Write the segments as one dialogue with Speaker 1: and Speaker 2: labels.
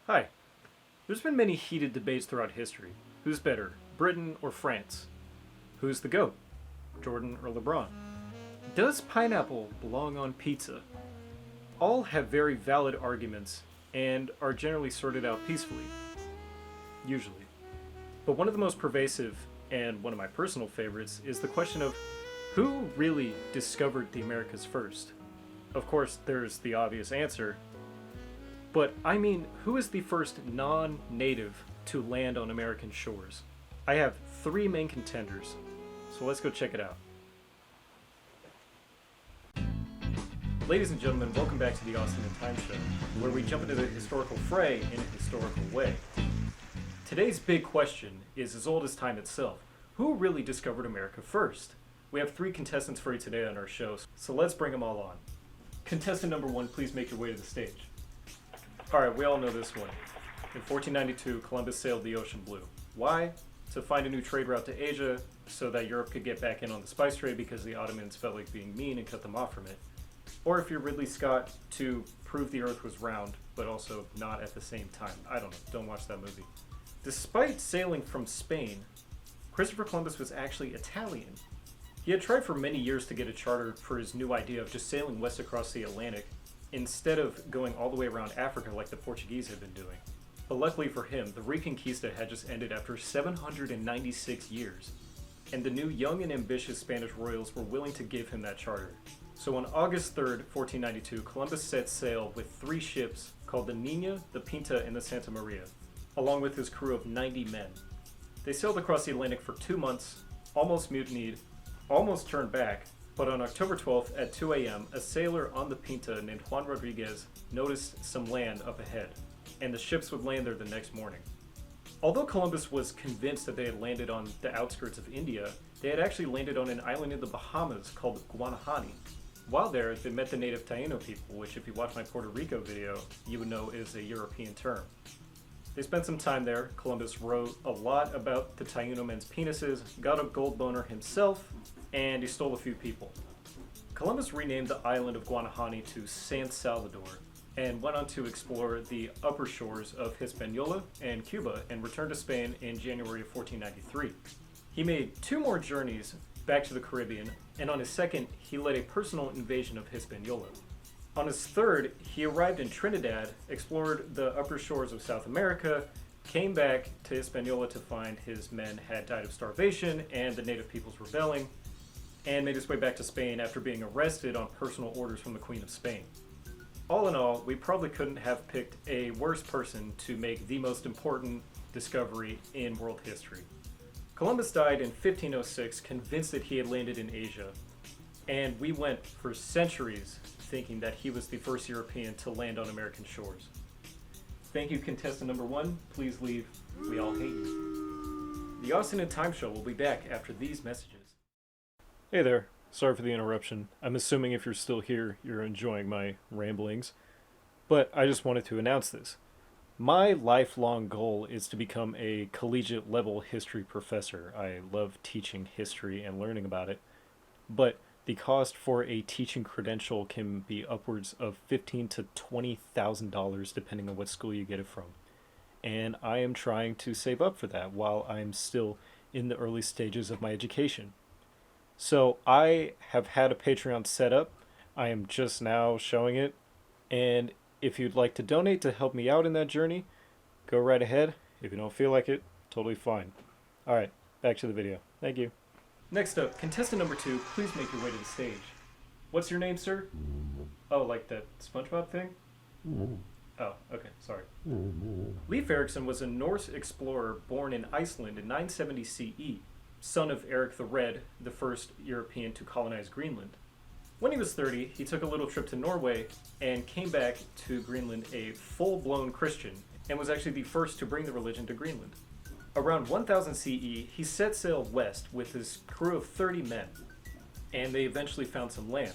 Speaker 1: Hi. There's been many heated debates throughout history. Who's better, Britain or France? Who's the GOAT, Jordan or LeBron? Does pineapple belong on pizza? All have very valid arguments and are generally sorted out peacefully, usually. But one of the most pervasive, and one of my personal favorites, is the question of who really discovered the Americas first? Of course, there's the obvious answer, but I mean, who is the first non-native to land on American shores? I have three main contenders, so let's go check it out. Ladies and gentlemen, welcome back to the Austin in Time Show, where we jump into the historical fray in a historical way. Today's big question is as old as time itself. Who really discovered America first? We have three contestants for you today on our show, so let's bring them all on. Contestant number one, please make your way to the stage. Alright, we all know this one. In 1492, Columbus sailed the ocean blue. Why? To find a new trade route to Asia so that Europe could get back in on the spice trade because the Ottomans felt like being mean and cut them off from it. Or if you're Ridley Scott, to prove the earth was round, but also not at the same time. I don't know, don't watch that movie. Despite sailing from Spain, Christopher Columbus was actually Italian. He had tried for many years to get a charter for his new idea of just sailing west across the Atlantic instead of going all the way around Africa like the Portuguese had been doing. But luckily for him, the Reconquista had just ended after 796 years, and the new young and ambitious Spanish royals were willing to give him that charter. So on August 3rd, 1492, Columbus set sail with three ships called the Nina, the Pinta, and the Santa Maria, along with his crew of 90 men. They sailed across the Atlantic for 2 months, almost mutinied, almost turned back, but on October 12th at 2 a.m., a sailor on the Pinta named Juan Rodriguez noticed some land up ahead, and the ships would land there the next morning. Although Columbus was convinced that they had landed on the outskirts of India, they had actually landed on an island in the Bahamas called Guanahani. While there, they met the native Taino people, which if you watch my Puerto Rico video, you would know is a European term. They spent some time there. Columbus wrote a lot about the Taino men's penises, got a gold boner himself, and he stole a few people. Columbus renamed the island of Guanahani to San Salvador and went on to explore the upper shores of Hispaniola and Cuba and returned to Spain in January of 1493. He made 2 more journeys back to the Caribbean, and on his second, he led a personal invasion of Hispaniola. On his third, he arrived in Trinidad, explored the upper shores of South America, came back to Hispaniola to find his men had died of starvation and the native peoples rebelling, and made his way back to Spain after being arrested on personal orders from the Queen of Spain. All in all, we probably couldn't have picked a worse person to make the most important discovery in world history. Columbus died in 1506, convinced that he had landed in Asia, and we went for centuries thinking that he was the first European to land on American shores. Thank you, contestant number one. Please leave. We all hate you. The Austin in Time Show will be back after these messages. Hey there. Sorry for the interruption. I'm assuming if you're still here, you're enjoying my ramblings. But I just wanted to announce this. My lifelong goal is to become a collegiate level history professor. I love teaching history and learning about it. But the cost for a teaching credential can be upwards of $15,000 to $20,000 depending on what school you get it from. And I am trying to save up for that while I'm still in the early stages of my education. So I have had a Patreon set up. I am just now showing it. And if you'd like to donate to help me out in that journey, go right ahead. If you don't feel like it, totally fine. Alright, back to the video. Thank you. Next up, contestant number 2, please make your way to the stage. What's your name, sir? Oh, like that SpongeBob thing? Oh, okay, sorry. Leif Erikson was a Norse explorer born in Iceland in 970 CE, son of Eric the Red, the first European to colonize Greenland. When he was 30, he took a little trip to Norway and came back to Greenland a full-blown Christian, and was actually the first to bring the religion to Greenland. Around 1000 CE, he set sail west with his crew of 30 men, and they eventually found some land.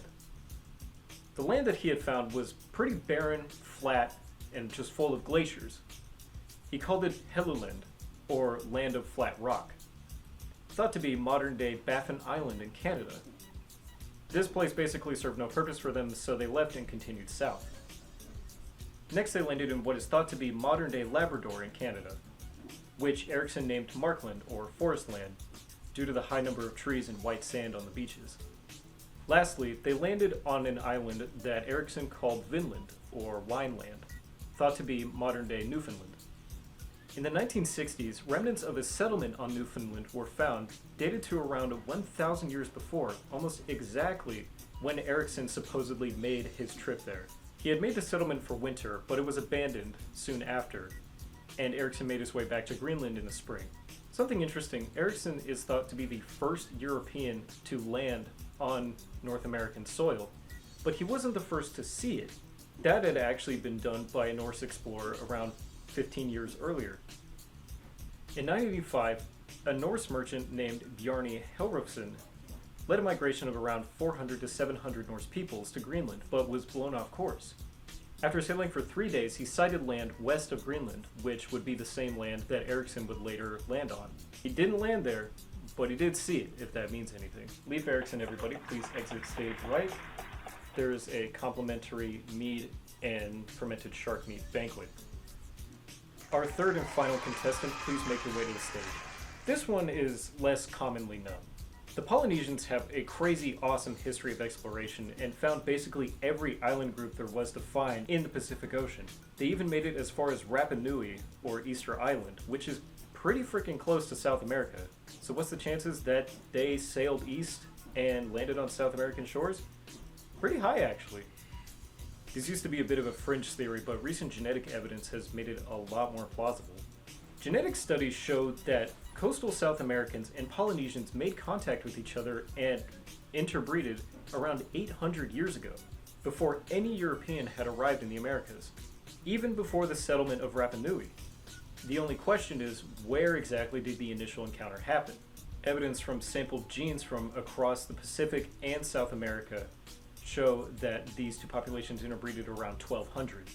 Speaker 1: The land that he had found was pretty barren, flat, and just full of glaciers. He called it Helluland, or Land of Flat Rock, thought to be modern-day Baffin Island in Canada. This place basically served no purpose for them, so they left and continued south. Next, they landed in what is thought to be modern-day Labrador in Canada, which Erikson named Markland, or forest land, due to the high number of trees and white sand on the beaches. Lastly, they landed on an island that Erikson called Vinland, or Wineland, thought to be modern-day Newfoundland. In the 1960s, remnants of a settlement on Newfoundland were found, dated to around 1,000 years before, almost exactly when Erikson supposedly made his trip there. He had made the settlement for winter, but it was abandoned soon after, and Erikson made his way back to Greenland in the spring. Something interesting, Erikson is thought to be the first European to land on North American soil, but he wasn't the first to see it. That had actually been done by a Norse explorer around 15 years earlier. In 985, a Norse merchant named Bjarni Helrufsson led a migration of around 400 to 700 Norse peoples to Greenland, but was blown off course. After sailing for 3 days, he sighted land west of Greenland, which would be the same land that Erikson would later land on. He didn't land there, but he did see it, if that means anything. Leif Erikson, everybody, please exit stage right. There's a complimentary mead and fermented shark meat banquet. Our third and final contestant, please make your way to the stage. This one is less commonly known. The Polynesians have a crazy awesome history of exploration and found basically every island group there was to find in the Pacific Ocean. They even made it as far as Rapa Nui, or Easter Island, which is pretty freaking close to South America. So what's the chances that they sailed east and landed on South American shores? Pretty high, actually. This used to be a bit of a fringe theory, but recent genetic evidence has made it a lot more plausible. Genetic studies showed that coastal South Americans and Polynesians made contact with each other and interbreeded around 800 years ago, before any European had arrived in the Americas, even before the settlement of Rapa Nui. The only question is, where exactly did the initial encounter happen? Evidence from sampled genes from across the Pacific and South America show that these two populations interbreeded around 1200.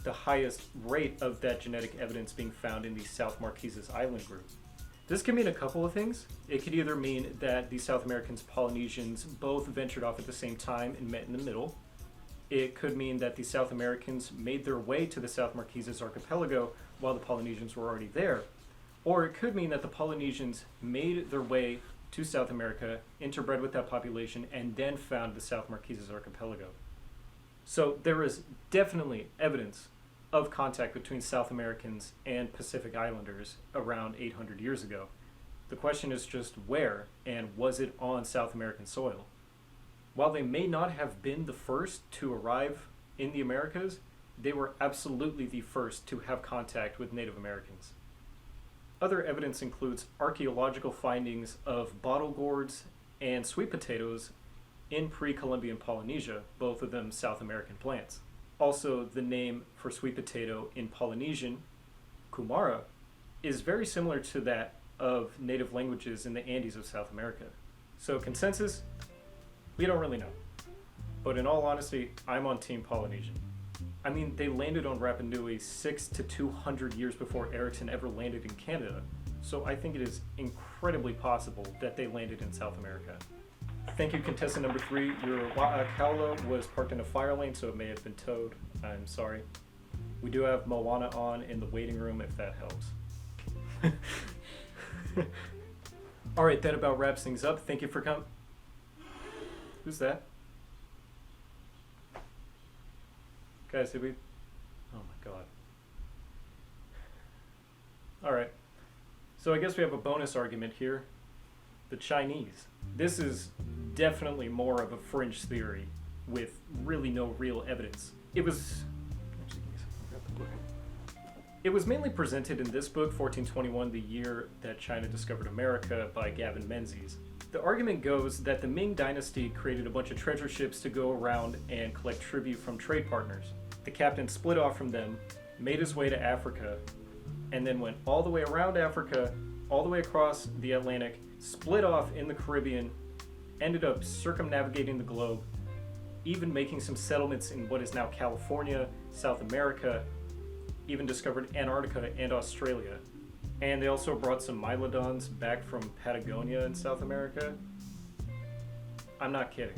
Speaker 1: The highest rate of that genetic evidence being found in the South Marquesas Island group. This can mean a couple of things. It could either mean that the South Americans and Polynesians both ventured off at the same time and met in the middle. It could mean that the South Americans made their way to the South Marquesas archipelago while the Polynesians were already there. Or it could mean that the Polynesians made their way to South America, interbred with that population, and then found the South Marquesas archipelago. So there is definitely evidence of contact between South Americans and Pacific Islanders around 800 years ago. The question is just where, and was it on South American soil? While they may not have been the first to arrive in the Americas, they were absolutely the first to have contact with Native Americans. Other evidence includes archaeological findings of bottle gourds and sweet potatoes in pre-Columbian Polynesia, both of them South American plants. Also, the name for sweet potato in Polynesian, kumara, is very similar to that of native languages in the Andes of South America. So consensus, we don't really know. But in all honesty, I'm on Team Polynesian. I mean, they landed on Rapa Nui 6 to 200 years before Erikson ever landed in Canada, so I think it is incredibly possible that they landed in South America. Thank you, contestant number 3. Your Wa'akaula was parked in a fire lane, so it may have been towed. I'm sorry. We do have Moana on in the waiting room, if that helps. Alright, that about wraps things up. Thank you for coming. Who's that? Guys, did we? Oh my god. Alright. So I guess we have a bonus argument here. The Chinese. This is definitely more of a fringe theory with really no real evidence. It was mainly presented in this book, 1421, the year that China discovered America, by Gavin Menzies. The argument goes that the Ming Dynasty created a bunch of treasure ships to go around and collect tribute from trade partners. The captain split off from them, made his way to Africa, and then went all the way around Africa, all the way across the Atlantic, split off in the Caribbean, ended up circumnavigating the globe, even making some settlements in what is now California, South America, even discovered Antarctica and Australia. And they also brought some Mylodons back from Patagonia in South America. I'm not kidding.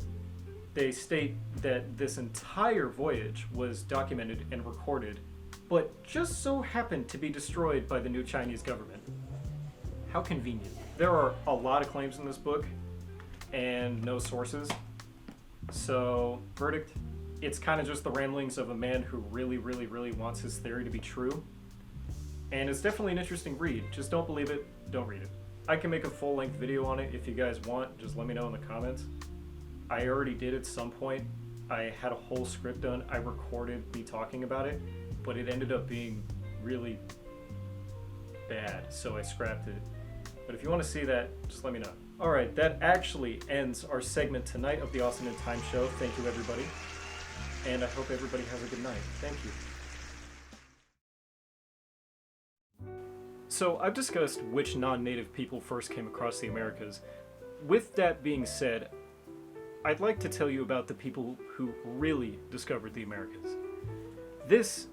Speaker 1: They state that this entire voyage was documented and recorded, but just so happened to be destroyed by the new Chinese government. How convenient. There are a lot of claims in this book, and no sources. So, verdict, it's kind of just the ramblings of a man who really, really, really wants his theory to be true. And it's definitely an interesting read. Just don't believe it, don't read it. I can make a full-length video on it if you guys want. Just let me know in the comments. I already did at some point. I had a whole script done. I recorded me talking about it, but it ended up being really bad, so I scrapped it. But if you want to see that, just let me know. Alright, that actually ends our segment tonight of the Austin in Time Show. Thank you, everybody. And I hope everybody has a good night. Thank you. So, I've discussed which non-native people first came across the Americas. With that being said, I'd like to tell you about the people who really discovered the Americas. This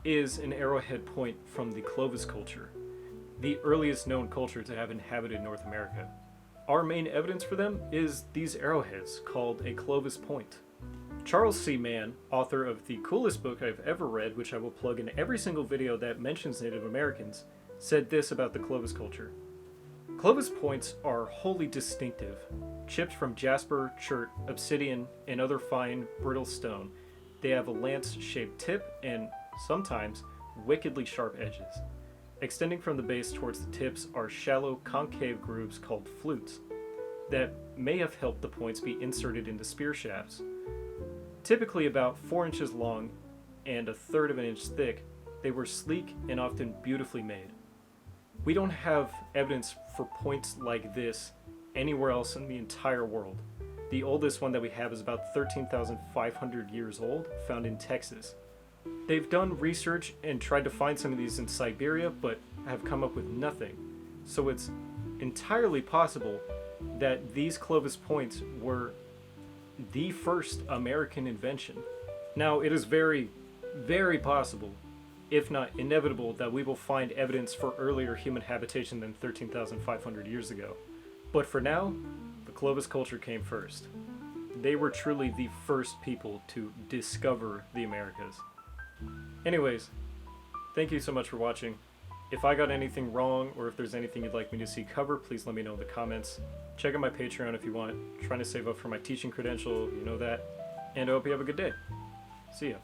Speaker 1: is an arrowhead point from the Clovis Culture, the earliest known culture to have inhabited North America. Our main evidence for them is these arrowheads, called a Clovis point. Charles C. Mann, author of the coolest book I've ever read, which I will plug in every single video that mentions Native Americans, said this about the Clovis culture. Clovis points are wholly distinctive, chipped from jasper, chert, obsidian, and other fine, brittle stone. They have a lance-shaped tip and, sometimes, wickedly sharp edges. Extending from the base towards the tips are shallow, concave grooves called flutes that may have helped the points be inserted into spear shafts. Typically about 4 inches long and 1/3 of an inch thick, they were sleek and often beautifully made. We don't have evidence for points like this anywhere else in the entire world. The oldest one that we have is about 13,500 years old, found in Texas. They've done research and tried to find some of these in Siberia, but have come up with nothing. So it's entirely possible that these Clovis points were the first American invention. Now, it is very, very possible, if not inevitable, that we will find evidence for earlier human habitation than 13,500 years ago. But for now, the Clovis culture came first. They were truly the first people to discover the Americas. Anyways, thank you so much for watching. If I got anything wrong, or if there's anything you'd like me to see cover, please let me know in the comments. Check out my Patreon if you want. I'm trying to save up for my teaching credential, you know that. And I hope you have a good day. See ya.